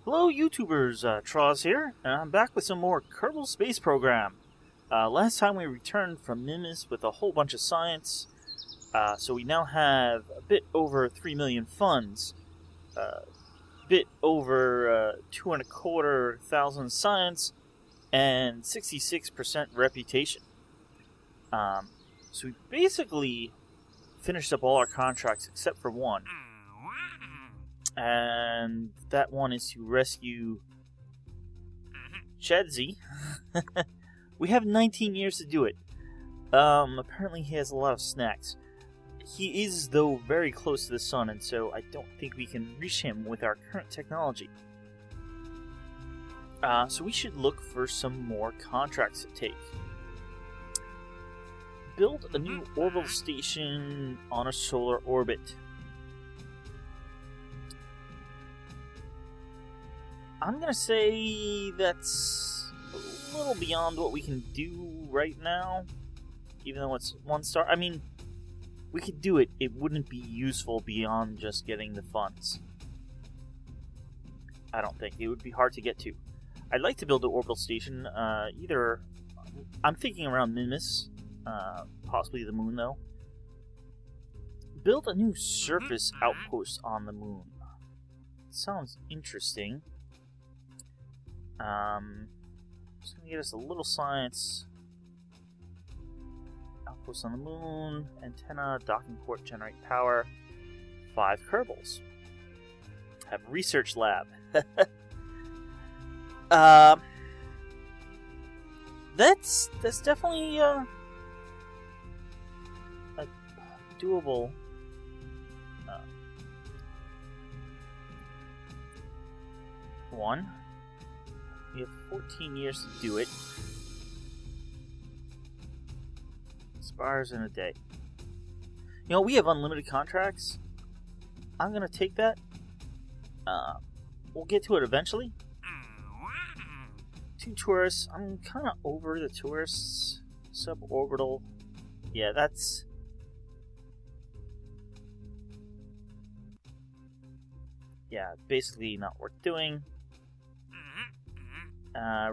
Hello YouTubers, Troz here, and I'm back with some more Kerbal Space Program. Last time we returned from Minmus with a whole bunch of science, so we now have a bit over 3 million funds, a bit over 2,250 science, and 66% reputation. So we basically finished up all our contracts except for one. And that one is to rescue Chedzi. We have 19 years to do it. Apparently he has a lot of snacks. He is, though, very close to the sun, and so I don't think we can reach him with our current technology. So we should look for some more contracts to take. Build a new orbital station on a solar orbit. I'm going to say that's a little beyond what we can do right now, even though it's 1 star. I mean, we could do it. It wouldn't be useful beyond just getting the funds. I don't think. It would be hard to get to. I'd like to build an orbital station, either... I'm thinking around Minmus, possibly the moon, though. Build a new surface outpost on the moon. Sounds interesting. Just gonna get us a little science. Outpost on the moon, antenna, docking port, generate power. 5 Kerbals. Have research lab. That's definitely a doable. One. We have 14 years to do it. Expires in a day. You know, we have unlimited contracts. I'm going to take that. We'll get to it eventually. 2 tourists. I'm kind of over the tourists. Suborbital. Yeah, that's... Yeah, basically not worth doing.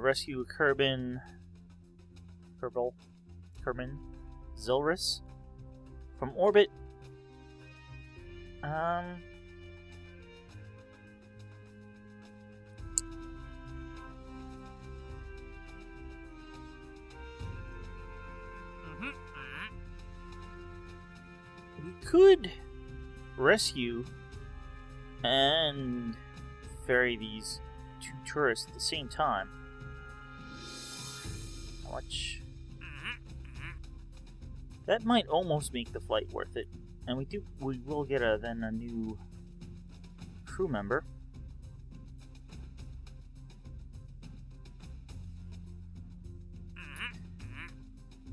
Rescue Kerbal Zilris from orbit. We could rescue and ferry these 2 tourists at the same time. How much? That might almost make the flight worth it, and we will get then a new crew member.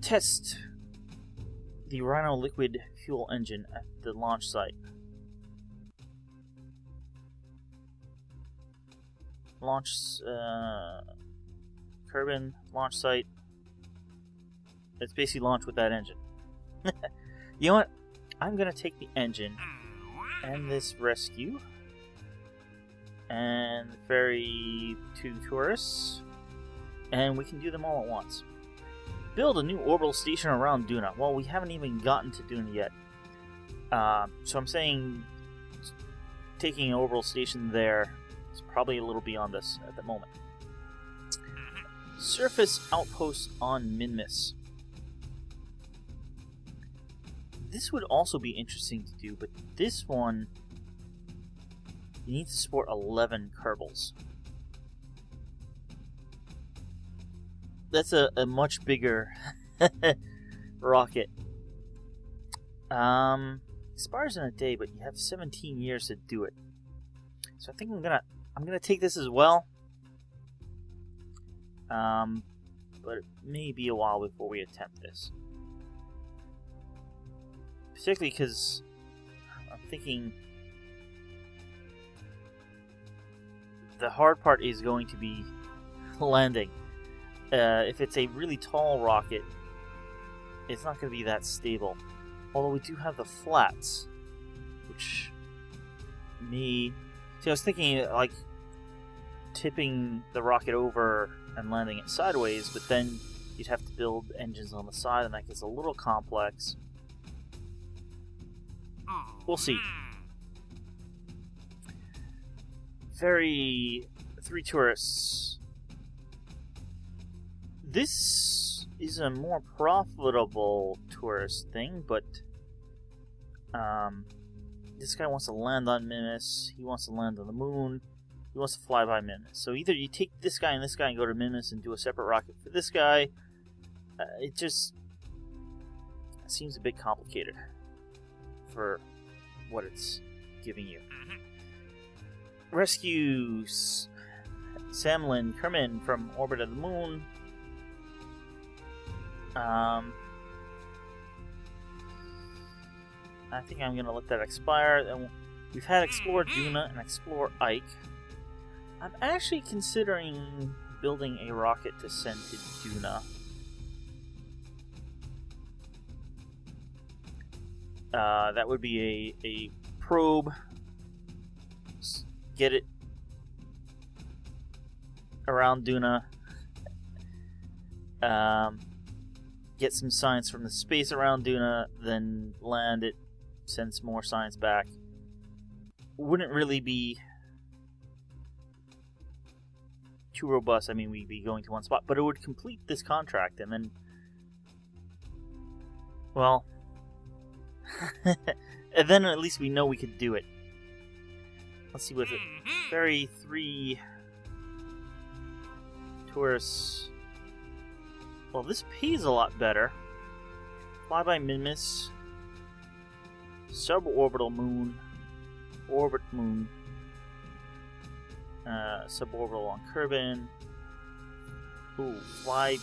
Test the Rhino liquid fuel engine at the launch site. Kerbal launch site. Let's basically launch with that engine. You know what? I'm gonna take the engine and this rescue and ferry 2 tourists, and we can do them all at once. Build a new orbital station around Duna. Well, we haven't even gotten to Duna yet. So I'm saying taking an orbital station there is probably a little beyond us at the moment. Surface outpost on Minmus. This would also be interesting to do, but this one, you need to support 11 Kerbals. That's a much bigger rocket. Expires in a day, but you have 17 years to do it. So I think I'm gonna take this as well. But it may be a while before we attempt this. Particularly because I'm thinking the hard part is going to be landing. If it's a really tall rocket, it's not going to be that stable. Although we do have the flats, which may... See, I was thinking, like, tipping the rocket over and landing it sideways, but then you'd have to build engines on the side, and that gets a little complex. We'll see. 3 tourists. This is a more profitable tourist thing, but this guy wants to land on Minmus. He wants to land on the moon. He wants to fly by Minmus. So either you take this guy and go to Minmus and do a separate rocket for this guy. It just seems a bit complicated for what it's giving you. Rescues Samlin Kerman from orbit of the moon. I think I'm going to let that expire. And we've had Explore Duna and Explore Ike. I'm actually considering building a rocket to send to Duna. That would be a probe. Get it around Duna. Get some science from the space around Duna, then land it, send some more science back. Wouldn't really be too robust. I mean, we'd be going to one spot, but it would complete this contract, and then, well, and then at least we know we could do it. Let's see what it. Ferry 3 tourists. Well, this pays a lot better. Fly by Minmus. Suborbital moon. Orbit moon. Suborbital on Kerbin. Ooh, fly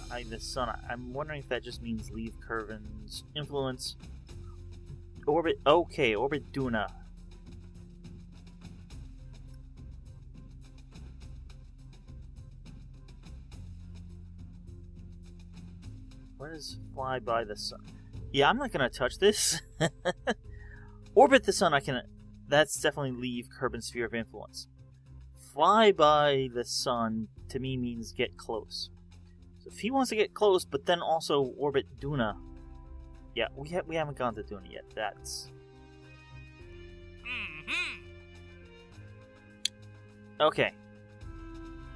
by the sun. I'm wondering if that just means leave Kerbin's influence. Orbit. Okay, orbit Duna. Where is fly by the sun? Yeah, I'm not gonna touch this. Orbit the sun, I can. That's definitely leave Kerbin's sphere of influence. Fly by the sun to me means get close. So if he wants to get close, but then also orbit Duna. Yeah, we haven't gone to Duna yet. That's okay.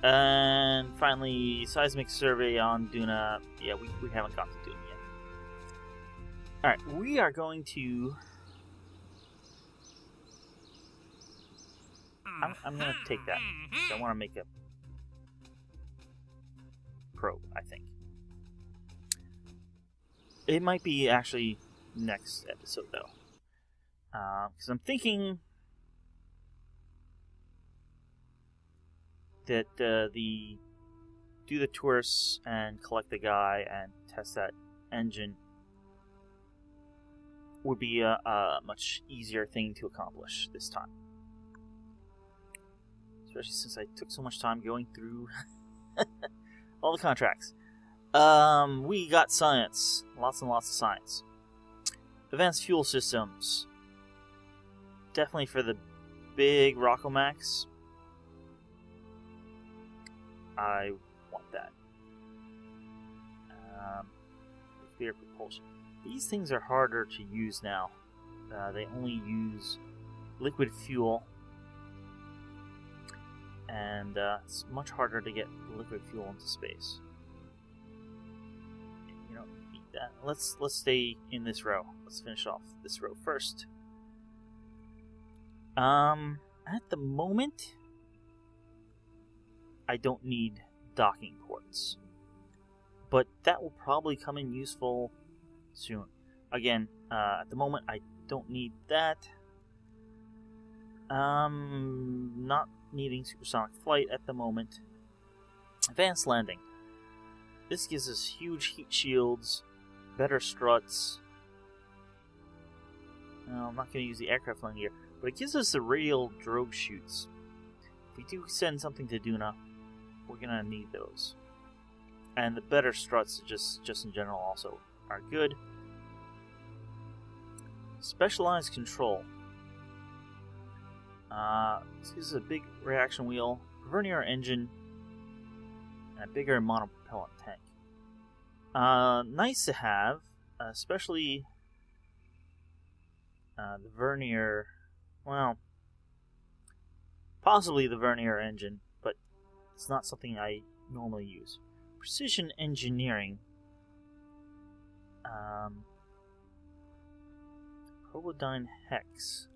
And finally, seismic survey on Duna. Yeah, we haven't gone to Duna yet. Alright, we are going to... I'm going to take that. So I want to make a probe, I think. It might be actually next episode, though. Because I'm thinking that do the tourists and collect the guy and test that engine would be a much easier thing to accomplish this time. Especially since I took so much time going through all the contracts. We got science. Lots and lots of science. Advanced fuel systems. Definitely for the big Rockomax. I want that. Nuclear propulsion. These things are harder to use now. They only use liquid fuel. And it's much harder to get liquid fuel into space. You don't need that. Let's stay in this row. Let's finish off this row first. At the moment, I don't need docking ports, but that will probably come in useful soon. Again, at the moment, I don't need that. Not needing supersonic flight at the moment. Advanced landing. This gives us huge heat shields, better struts. No, I'm not going to use the aircraft landing gear, but it gives us the radial drogue chutes. If we do send something to Duna, we're going to need those. And the better struts, just in general, also are good. Specialized control. This is a big reaction wheel, vernier engine, and a bigger monopropellant tank. Nice to have, especially the vernier, well, possibly the vernier engine, but it's not something I normally use. Precision engineering. Probodyne Hex.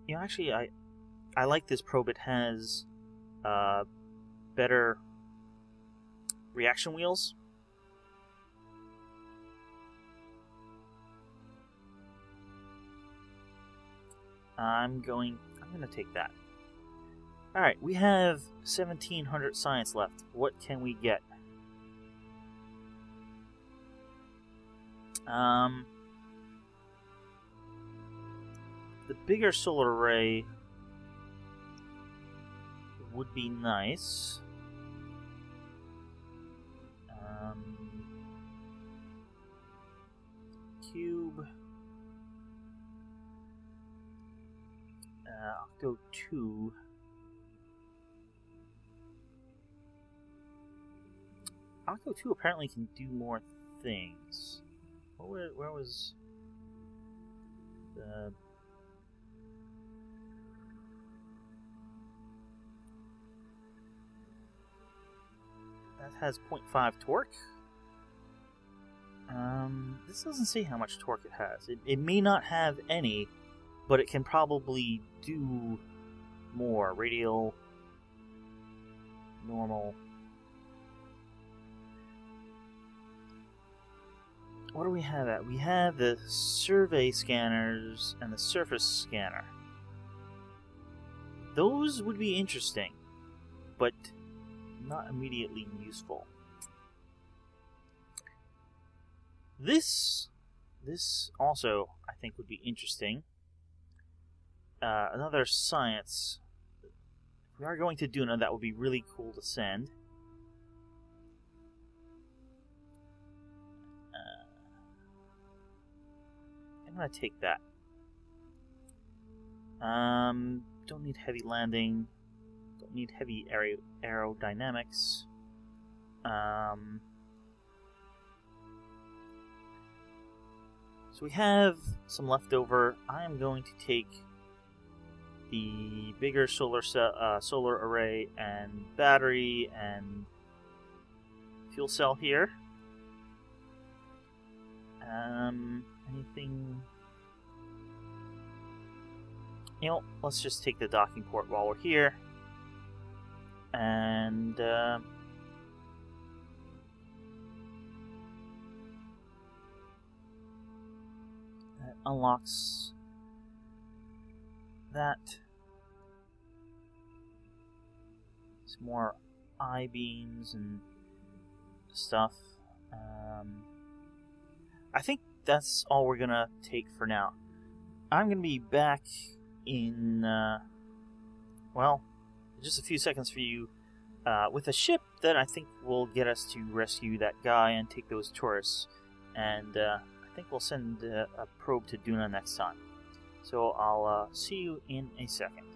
You know, actually, I like this probe. It has better reaction wheels. I'm gonna take that. Alright, we have 1,700 science left. What can we get? The bigger solar array would be nice. Cube. Octo 2. Octo 2 apparently can do more things. Where was the... That has 0.5 torque. This doesn't say how much torque it has. It may not have any, but it can probably do more. Radial, normal. What do we have at? We have the survey scanners and the surface scanner. Those would be interesting, but not immediately useful. This also, I think, would be interesting. Another science. If we are going to Duna, that would be really cool to send. I'm going to take that. Don't need heavy landing. Don't need heavy aerodynamics. So we have some leftover. I am going to take the bigger solar array and battery and fuel cell here. Anything? You know, let's just take the docking port while we're here. And that unlocks that. Some more I-beams and stuff. I think that's all we're gonna take for now. I'm gonna be back in, well, just a few seconds for you, with a ship that I think will get us to rescue that guy and take those tourists. And I think we'll send a probe to Duna next time. So I'll see you in a second.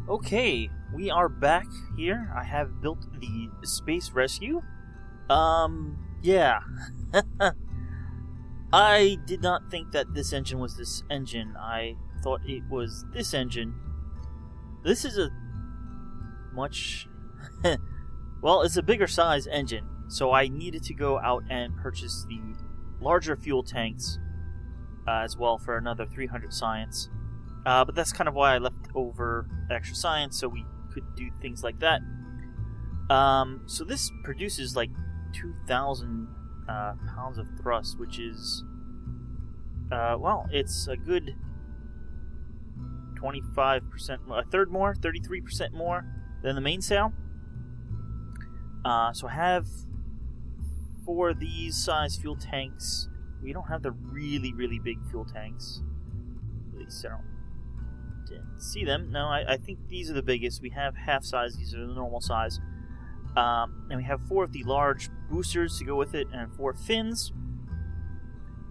Okay, we are back here. I have built the Space Rescue. Yeah. I did not think that this engine was this engine. I thought it was this engine. This is a much... well, it's a bigger size engine, so I needed to go out and purchase the larger fuel tanks as well for another 300 science. But that's kind of why I left over extra science, so we could do things like that. So this produces like 2,000 pounds of thrust, which is, well, it's a good 25%, a third more, 33% more than the mainsail. So I have 4 of these size fuel tanks. We don't have the really, really big fuel tanks. At least I didn't see them. No, I think these are the biggest. We have half size. These are the normal size. And we have 4 of the large boosters to go with it, and 4 fins.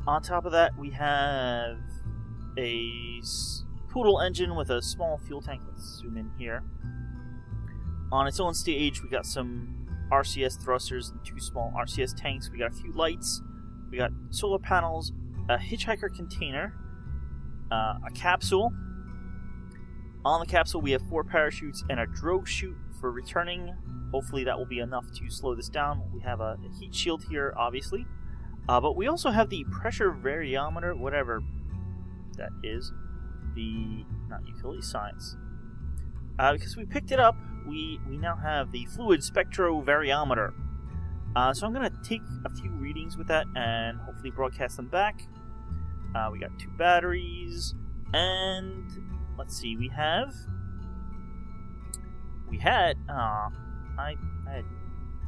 On top of that, we have a Poodle engine with a small fuel tank. Let's zoom in here. On its own stage, we got some RCS thrusters and 2 small RCS tanks. We got a few lights. We got solar panels, a hitchhiker container, a capsule. On the capsule, we have 4 parachutes and a drogue chute for returning. Hopefully that will be enough to slow this down. We have a heat shield here, obviously. But we also have the pressure variometer, whatever that is. Not utility science. Because we picked it up, we now have the fluid spectrovariometer. So I'm going to take a few readings with that and hopefully broadcast them back. We got 2 batteries, and let's see, I had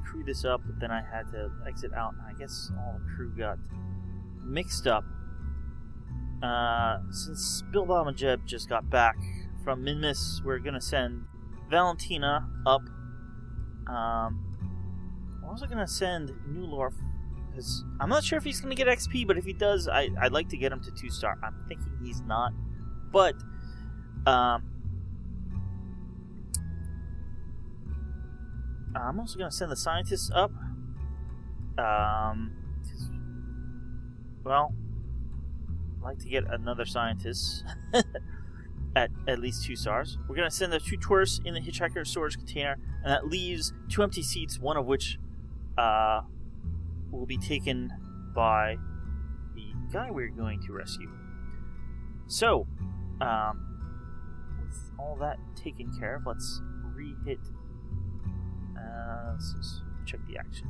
crewed this up, but then I had to exit out, and I guess all the crew got mixed up. Since Bilbao and Jeb just got back from Minmus, we're gonna send Valentina up. We're also gonna send Newlorf, because I'm not sure if he's gonna get XP, but if he does, I'd like to get him to 2-star. I'm thinking he's not, but I'm also going to send the scientists up. Well, I'd like to get another scientist at least 2 stars. We're going to send the 2 tourists in the hitchhiker storage container, and that leaves 2 empty seats, one of which will be taken by the guy we're going to rescue. So, with all that taken care of, let's re-hit. Let's just check the action.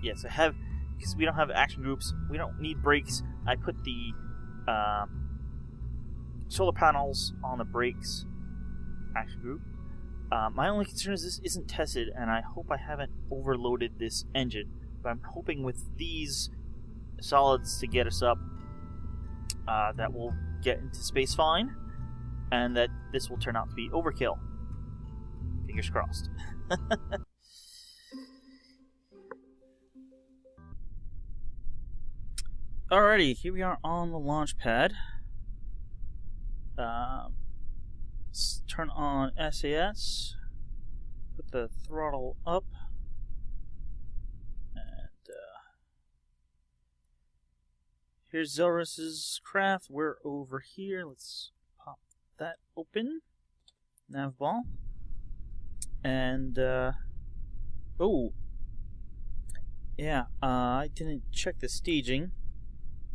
Yes, I have, because we don't have action groups, we don't need brakes. I put the solar panels on the brakes action group. My only concern is this isn't tested, and I hope I haven't overloaded this engine. But I'm hoping with these solids to get us up, that we'll get into space fine, and that this will turn out to be overkill. Fingers crossed. Alrighty, here we are on the launch pad. Let's turn on SAS. Put the throttle up. And here's Zelrus's craft. We're over here. Let's pop that open. Nav ball. And, oh, yeah, I didn't check the staging.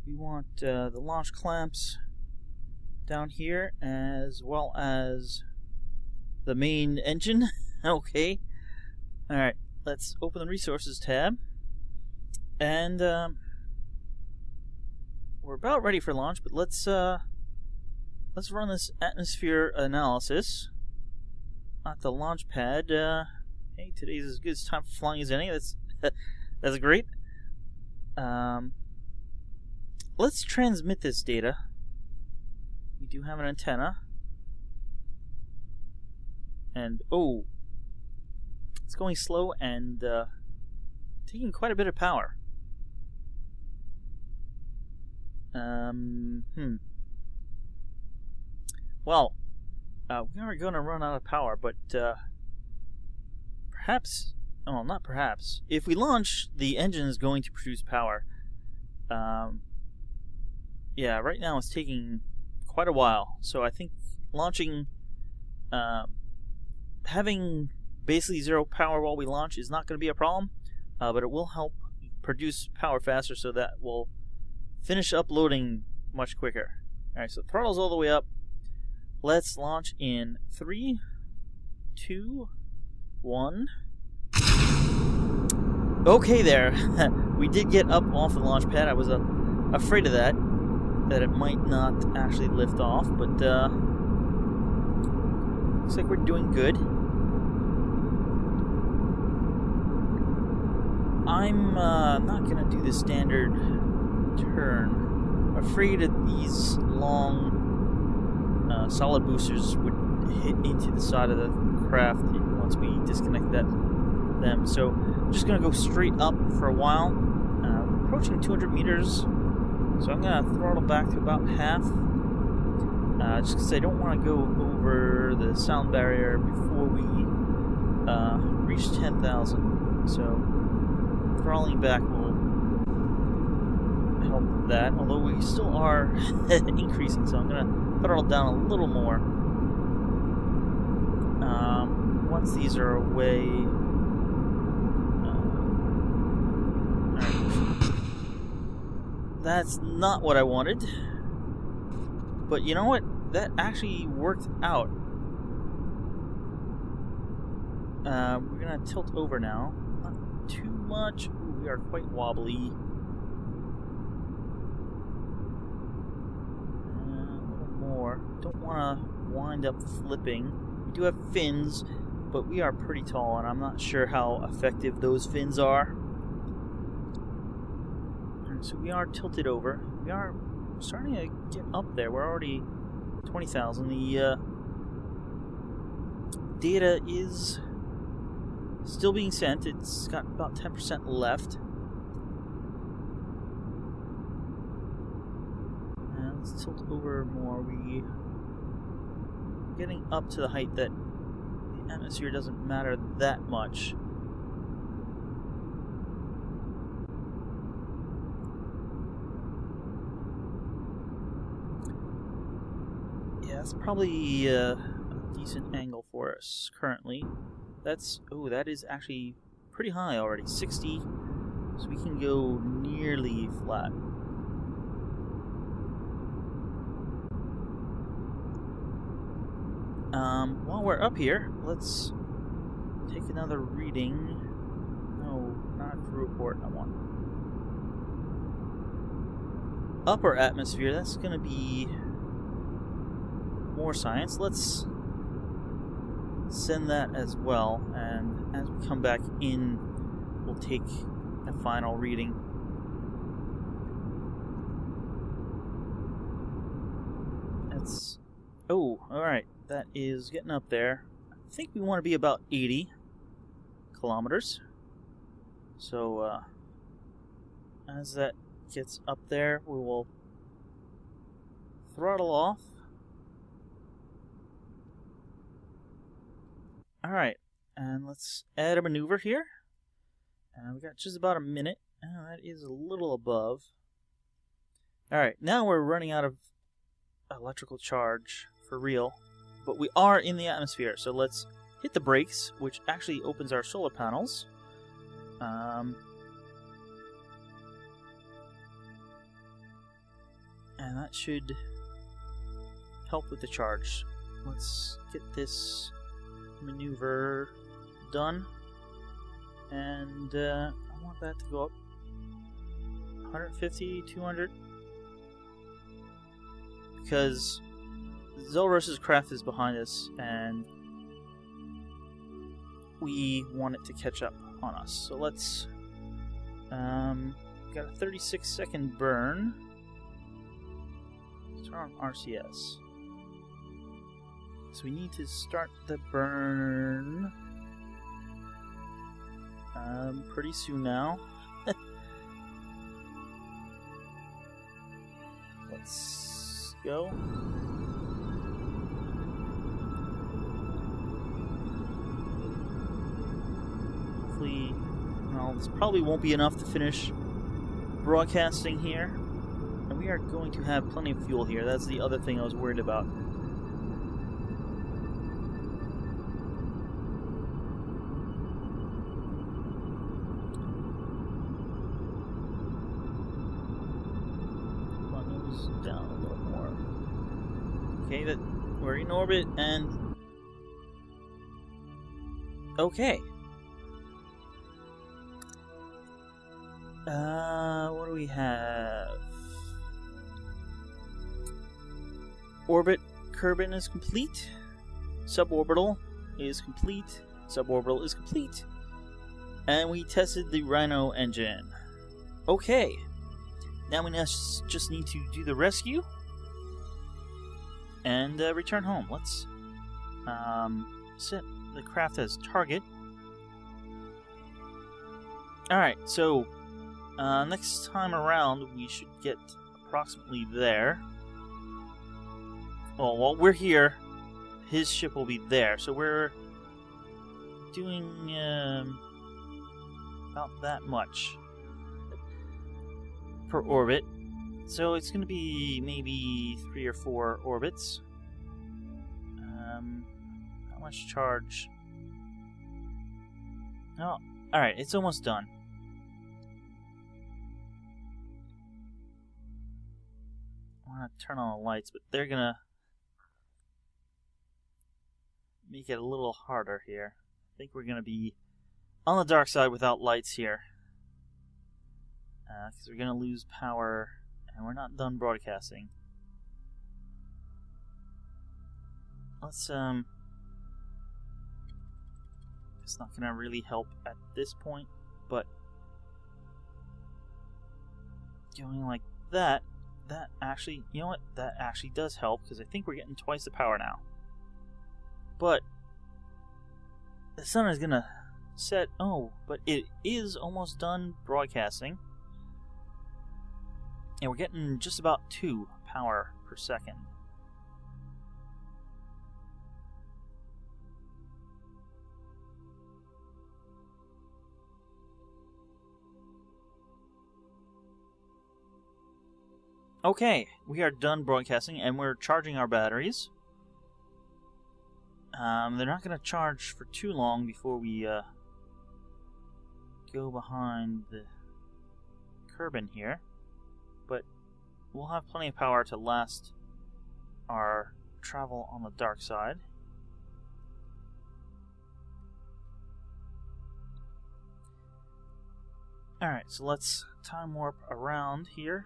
We want the launch clamps down here, as well as the main engine. Okay. Alright, let's open the resources tab. And, we're about ready for launch, but let's run this atmosphere analysis at the launch pad. Hey, today's as good a time for flying as any. That's great. Let's transmit this data. We do have an antenna. And, oh, it's going slow and taking quite a bit of power. Well, we are going to run out of power, but perhaps, well, not perhaps, if we launch, the engine is going to produce power. Yeah, right now it's taking quite a while, so I think launching, having basically zero power while we launch is not going to be a problem, but it will help produce power faster, so that will finish uploading much quicker. Alright, so throttle's all the way up. Let's launch in 3, 2, 1. Okay there. We did get up off the launch pad. I was afraid of that it might not actually lift off, but looks like we're doing good. I'm not going to do the standard turn. I'm afraid of these long solid boosters would hit into the side of the craft once we disconnect them. So I'm just going to go straight up for a while. We're approaching 200 meters, so I'm going to throttle back to about half. just because I don't want to go over the sound barrier before we reach 10,000. So throttling back will help with that, although we still are increasing, so I'm going to throttle down a little more. Once these are away... That's not what I wanted. But you know what? That actually worked out. We're going to tilt over now. Not too much. Ooh, we are quite wobbly. A little more. Don't want to wind up flipping. We do have fins, but we are pretty tall, and I'm not sure how effective those fins are. So we are tilted over. We are starting to get up there. We're already 20,000. The data is still being sent. It's got about 10% left. And let's tilt over more. We're getting up to the height that the atmosphere doesn't matter that much. That's probably a decent angle for us currently. That is actually pretty high already, 60, so we can go nearly flat. While we're up here, let's take another reading. No, not a crew report, I want upper atmosphere. That's going to be more science. Let's send that as well, and as we come back in, we'll take a final reading. That's... oh, alright. That is getting up there. I think we want to be about 80 kilometers. So, as that gets up there, we will throttle off. Alright, and let's add a maneuver here. And we got just about a minute. That is a little above. Alright, now we're running out of electrical charge for real. But we are in the atmosphere, so let's hit the brakes, which actually opens our solar panels. And that should help with the charge. Let's get this maneuver done, and I want that to go up 150, 200, because Zelros's craft is behind us and we want it to catch up on us. So let's got a 36-second burn. Let's turn on RCS. So we need to start the burn pretty soon now. Let's go. Hopefully, well, this probably won't be enough to finish broadcasting here. And we are going to have plenty of fuel here. That's the other thing I was worried about. Down a little more. Okay, that we're in orbit, and okay. What do we have? Orbit Kerbin is complete. Suborbital is complete. Suborbital is complete. And we tested the Rhino engine. Okay. Now we just need to do the rescue and return home. Let's set the craft as target. Alright, so next time around we should get approximately there. Well, while we're here, his ship will be there. So we're doing about that much per orbit. So it's going to be maybe 3 or 4 orbits. How much charge? Oh, alright, it's almost done. I want to turn on the lights, but they're going to make it a little harder here. I think we're going to be on the dark side without lights here. Because we're going to lose power, and we're not done broadcasting. Let's, it's not going to really help at this point, but going like that, that actually, you know what, that actually does help, because I think we're getting twice the power now. But the sun is going to set, but it is almost done broadcasting. And we're getting just about 2 power per second. Okay, we are done broadcasting, and we're charging our batteries. They're not going to charge for too long before we go behind the Kerbin here. But we'll have plenty of power to last our travel on the dark side. Alright, so let's time warp around here.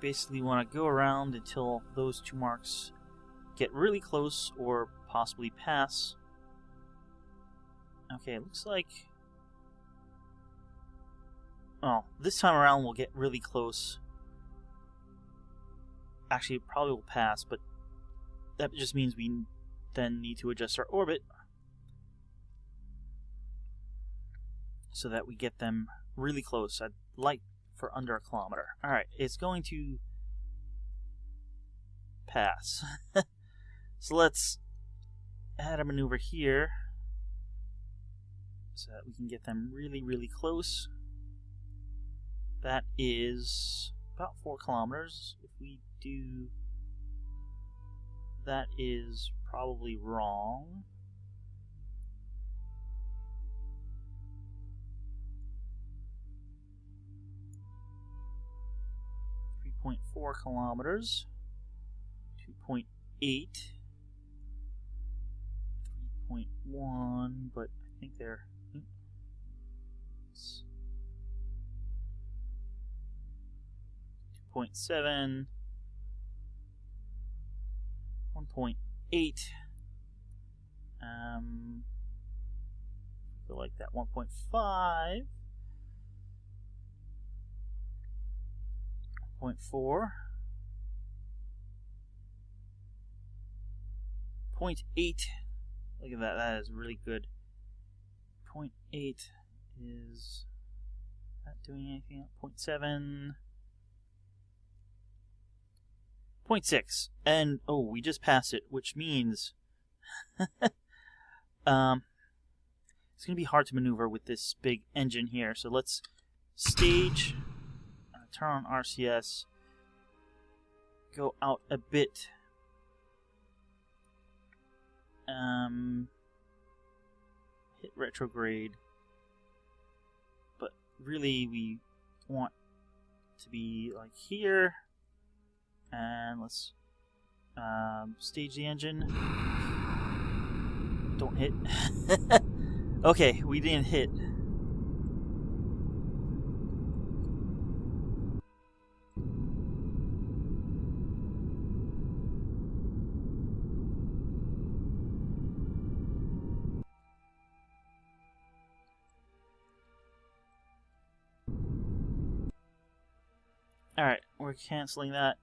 Basically want to go around until those 2 marks get really close or possibly pass. Okay, it looks like... Oh, this time around we'll get really close. Actually, it probably will pass, but that just means we then need to adjust our orbit so that we get them really close. I'd like for under a kilometer. Alright, it's going to pass. So let's add a maneuver here so that we can get them really, really close. That is about 4 kilometers. If we do... That is probably wrong. 3.4 kilometers. 2.8. 3.1, but I think they're... 2.7. 1.8. Feel like that 1.5. 1.4. 0.8. Look at that. That is really good. 0.8 is that doing anything? 0.7. 0.6. And we just passed it, which means it's going to be hard to maneuver with this big engine here. So let's stage, turn on RCS, go out a bit. Hit retrograde, but really we want to be like here, and let's stage the engine. Don't hit. Okay, we didn't hit. Alright, we're canceling that.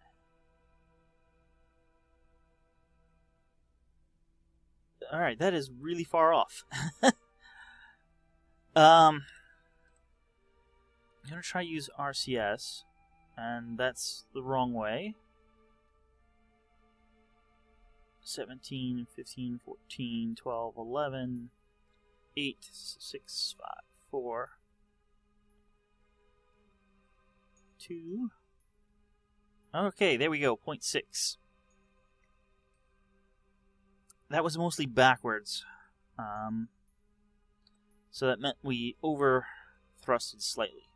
Alright, that is really far off. I'm going to try to use RCS, and that's the wrong way. 17, 15, 14, 12, 11, 8, 6, 5, 4, 2. Okay, there we go, 0.6. That was mostly backwards. So that meant we over-thrusted slightly.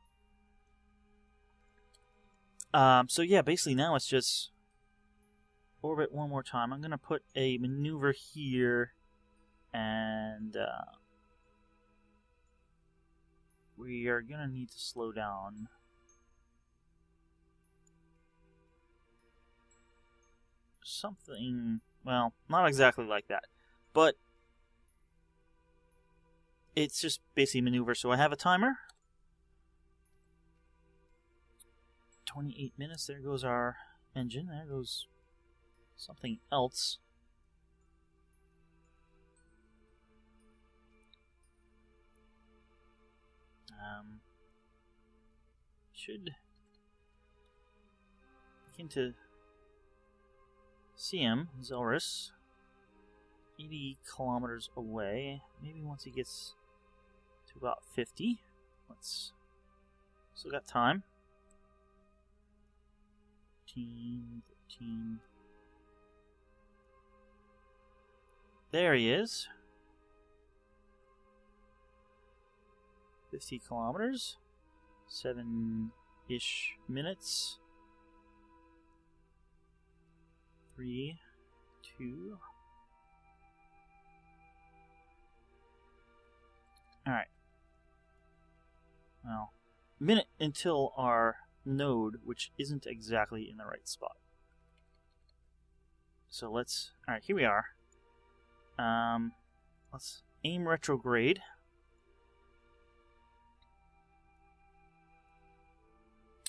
So yeah, basically now it's just orbit one more time. I'm going to put a maneuver here, and we are going to need to slow down. Something, well, not exactly like that, but it's just basically maneuver. So I have a timer. 28 minutes. There goes our engine. There goes something else. Should begin to see him, Zelrus, 80 kilometers away. Maybe once he gets to about 50. Let's. Still got time. 13. There he is. 50 kilometers. 7-ish minutes. 3, 2. Alright. Well, minute until our node, which isn't exactly in the right spot. So let's... Alright, here we are. Let's aim retrograde.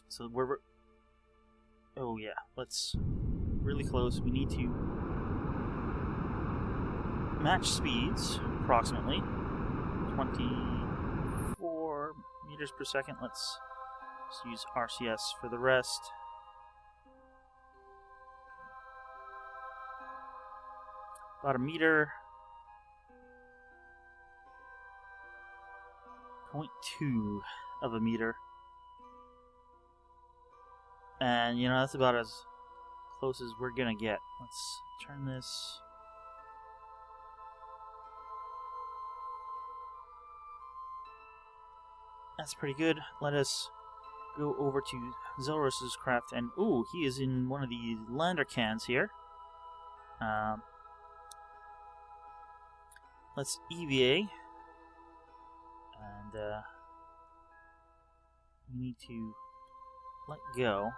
So we're... Oh yeah, let's... Really close. We need to match speeds, approximately 24 meters per second. Let's just use RCS for the rest. About a meter. 0.2 of a meter. And, you know, that's about as close as we're gonna get. Let's turn this. That's pretty good. Let us go over to Zelrus' craft, and ooh, he is in one of the lander cans here. Let's EVA, and we need to let go.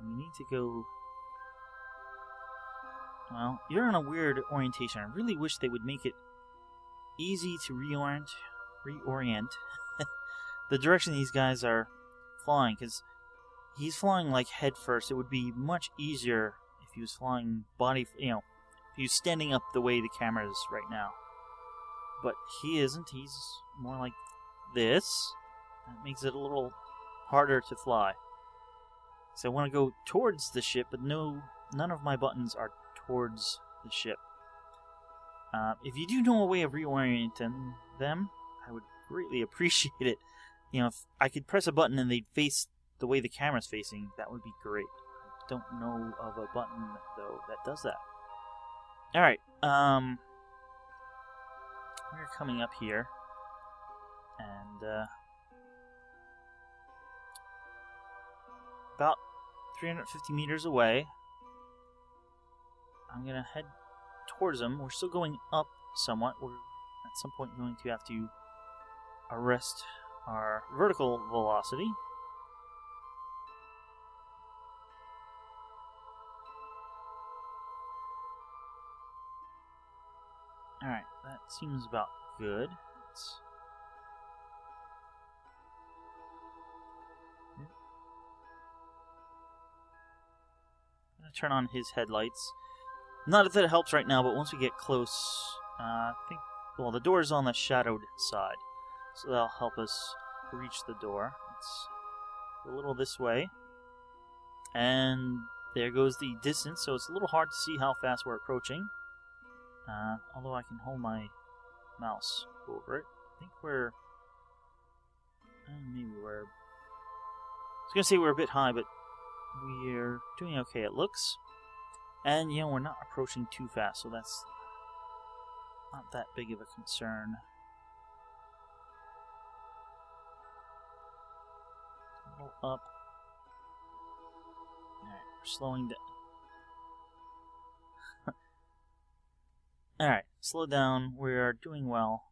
We need to go... Well, you're in a weird orientation. I really wish they would make it easy to reorient the direction these guys are flying, because he's flying like head first. It would be much easier if he was flying body, you know, if he was standing up the way the camera is right now. But he isn't. He's more like this. That makes it a little harder to fly. So I want to go towards the ship, but none of my buttons are towards the ship. If you do know a way of reorienting them, I would greatly appreciate it. You know, if I could press a button and they'd face the way the camera's facing, that would be great. I don't know of a button, though, that does that. Alright, we're coming up here, and, about 350 meters away. I'm going to head towards them. We're still going up somewhat. We're at some point going to have to arrest our vertical velocity. Alright, that seems about good. I'm going to turn on his headlights. Not that it helps right now, but once we get close, I think, well, the door is on the shadowed side, so that'll help us reach the door. Let's go a little this way. And there goes the distance, so it's a little hard to see how fast we're approaching. Although I can hold my mouse over it. I think we're... maybe we're... I was going to say we're a bit high, but we're doing okay, it looks. And, we're not approaching too fast, so that's not that big of a concern. A little up. Alright, we're slowing down. Alright, slow down. We are doing well.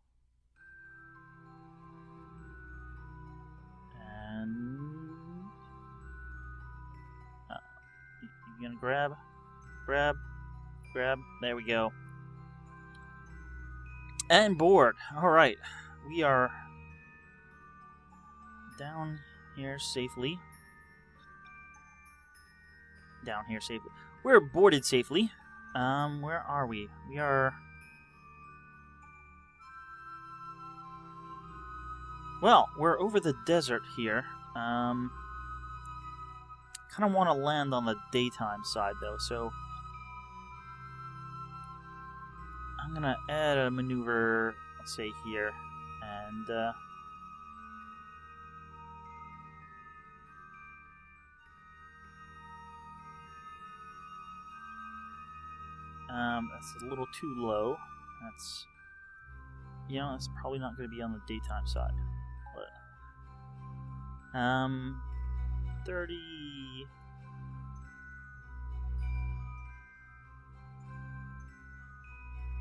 And... you gonna grab? Grab. There we go. And board. Alright. We are down here safely. We're boarded safely. Where are we? We are... Well, we're over the desert here. Kind of want to land on the daytime side, though, so... I'm gonna add a maneuver, let's say here, and, that's a little too low. That's, that's probably not going to be on the daytime side. But, 30...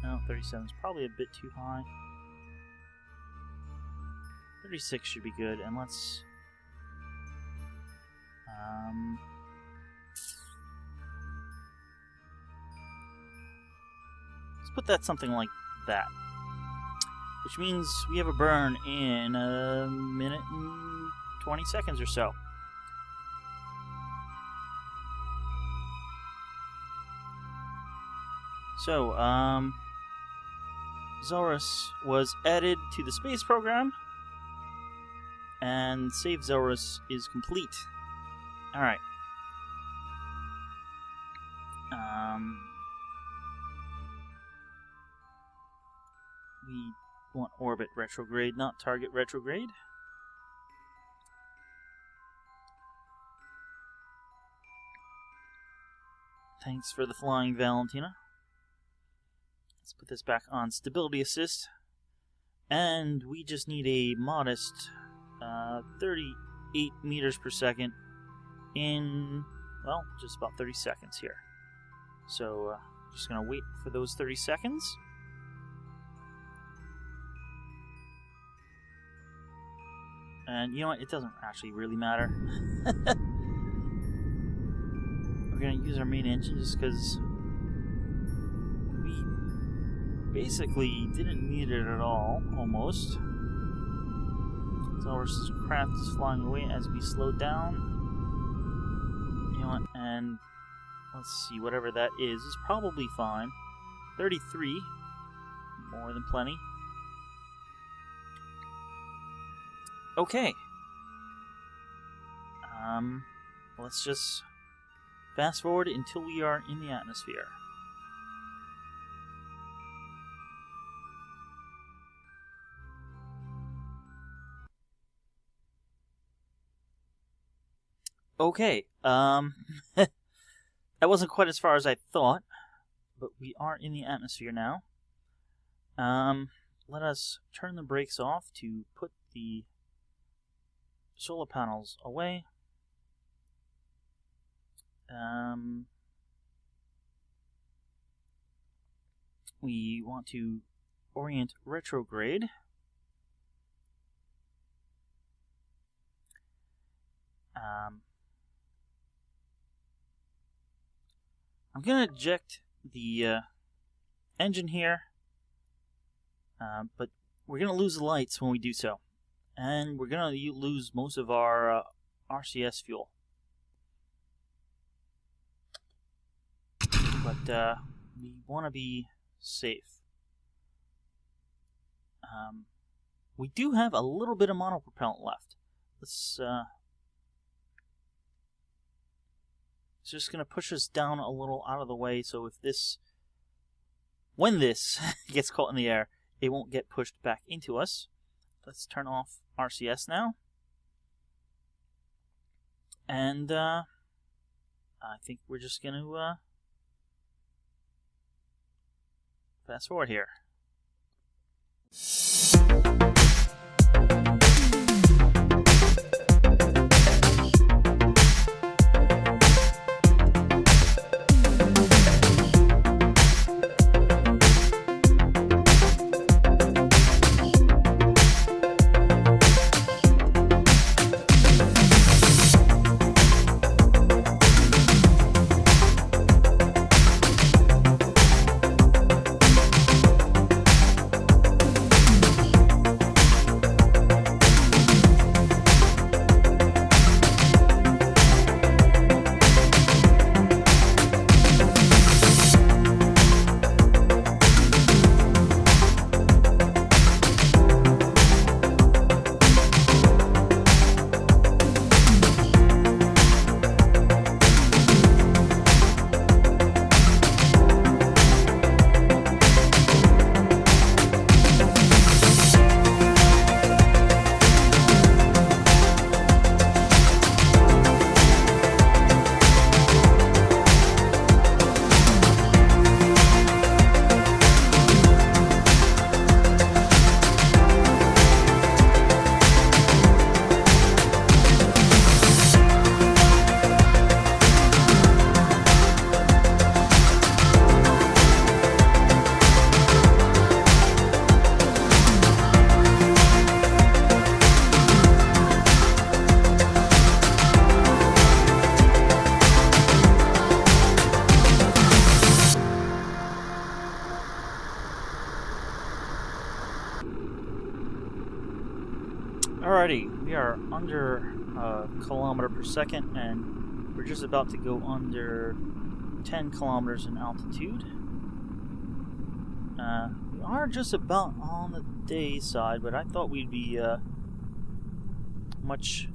No, 37 is probably a bit too high. 36 should be good, and let's put that something like that. Which means we have a burn in a minute and 20 seconds or so. So, Zorus was added to the space program, and Save Zorus is complete. Alright. We want orbit retrograde, not target retrograde. Thanks for the flying, Valentina. Let's put this back on stability assist. And we just need a modest 38 meters per second in, well, just about 30 seconds here. So, just going to wait for those 30 seconds. And you know what? It doesn't actually really matter. We're going to use our main engine just because we basically didn't need it at all, almost. Zorus' craft is flying away as we slow down. You know what? And let's see, whatever that is probably fine. 33. More than plenty. Okay. Let's just fast forward until we are in the atmosphere. Okay, that wasn't quite as far as I thought, but we are in the atmosphere now. Let us turn the brakes off to put the solar panels away. We want to orient retrograde. I'm going to eject the engine here, but we're going to lose the lights when we do so. And we're going to lose most of our RCS fuel. But we want to be safe. We do have a little bit of monopropellant left. Let's it's just going to push us down a little out of the way, so when this gets caught in the air, it won't get pushed back into us. Let's turn off RCS now. And I think we're just going to fast forward here. Alrighty, we are under a kilometer per second, and we're just about to go under 10 kilometers in altitude. We are just about on the day side, but I thought we'd be much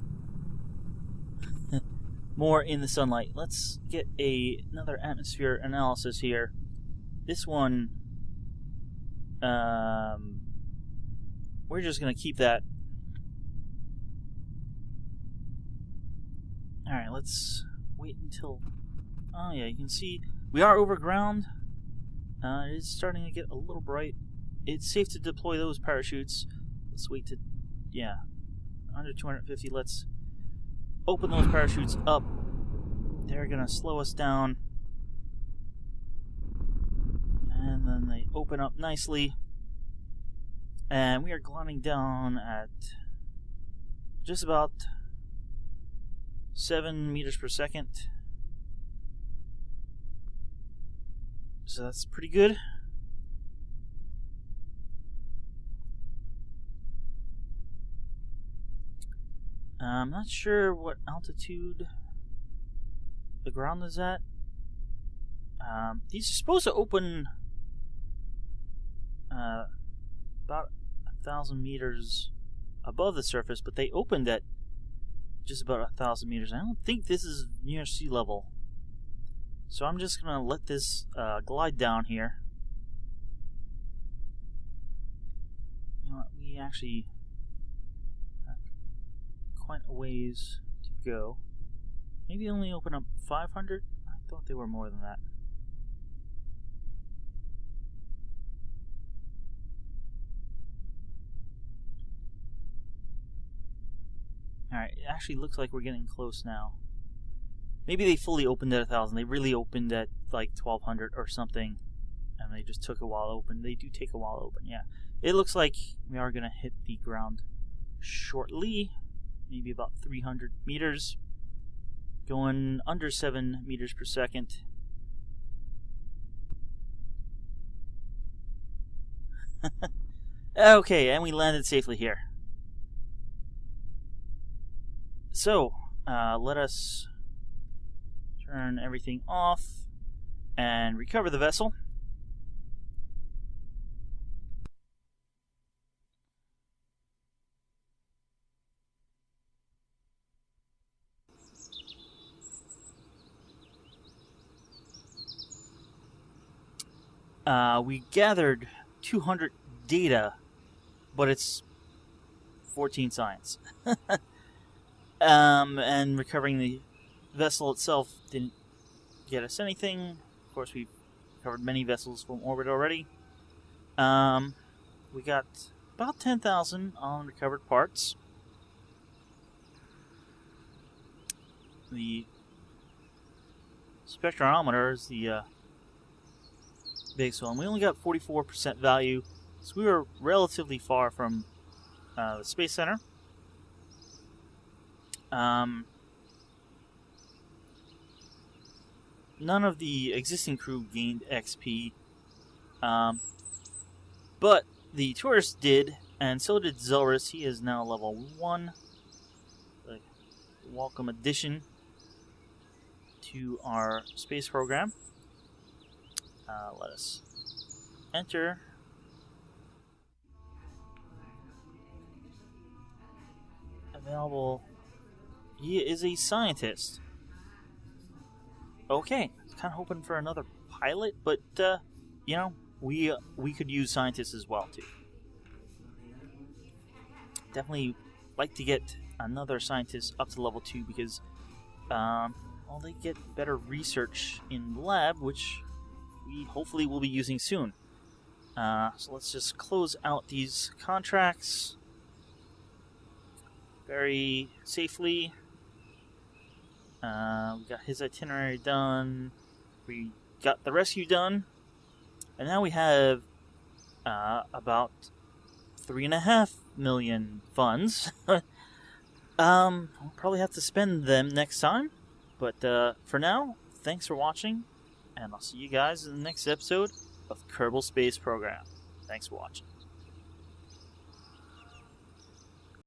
more in the sunlight. Let's get another atmosphere analysis here. This one, we're just going to keep that. Alright, let's wait until... Oh yeah, you can see we are over ground. It is starting to get a little bright. It's safe to deploy those parachutes. Let's wait to... Yeah, under 250. Let's open those parachutes up. They're going to slow us down. And then they open up nicely. And we are gliding down at just about 7 meters per second. So that's pretty good. I'm not sure what altitude the ground is at. These are supposed to open about 1,000 meters above the surface, but they opened at just about 1,000 meters. I don't think this is near sea level. So I'm just going to let this glide down here. You know what, we actually have quite a ways to go. Maybe only open up 500? I thought they were more than that. Alright, it actually looks like we're getting close now. Maybe they fully opened at 1,000. They really opened at like 1,200 or something. And they just took a while to open. They do take a while to open, yeah. It looks like we are going to hit the ground shortly. Maybe about 300 meters. Going under 7 meters per second. Okay, and we landed safely here. So, let us turn everything off and recover the vessel. we gathered 200 data, but it's 14 science. And recovering the vessel itself didn't get us anything. Of course, we've covered many vessels from orbit already. We got about 10,000 on recovered parts. The spectrometer is the biggest one. We only got 44% value, so we were relatively far from the Space Center. None of the existing crew gained XP, but the tourist did, and so did Zelrus. He is now level 1. A welcome addition to our space program. Let us enter. Available. He is a scientist. Okay, I was kind of hoping for another pilot, but you know, we could use scientists as well too. Definitely like to get another scientist up to level 2 because well, they get better research in the lab, which we hopefully will be using soon. So let's just close out these contracts very safely. We got his itinerary done. We got the rescue done. And now we have about 3.5 million funds. We'll probably have to spend them next time. But for now, thanks for watching. And I'll see you guys in the next episode of Kerbal Space Program. Thanks for watching.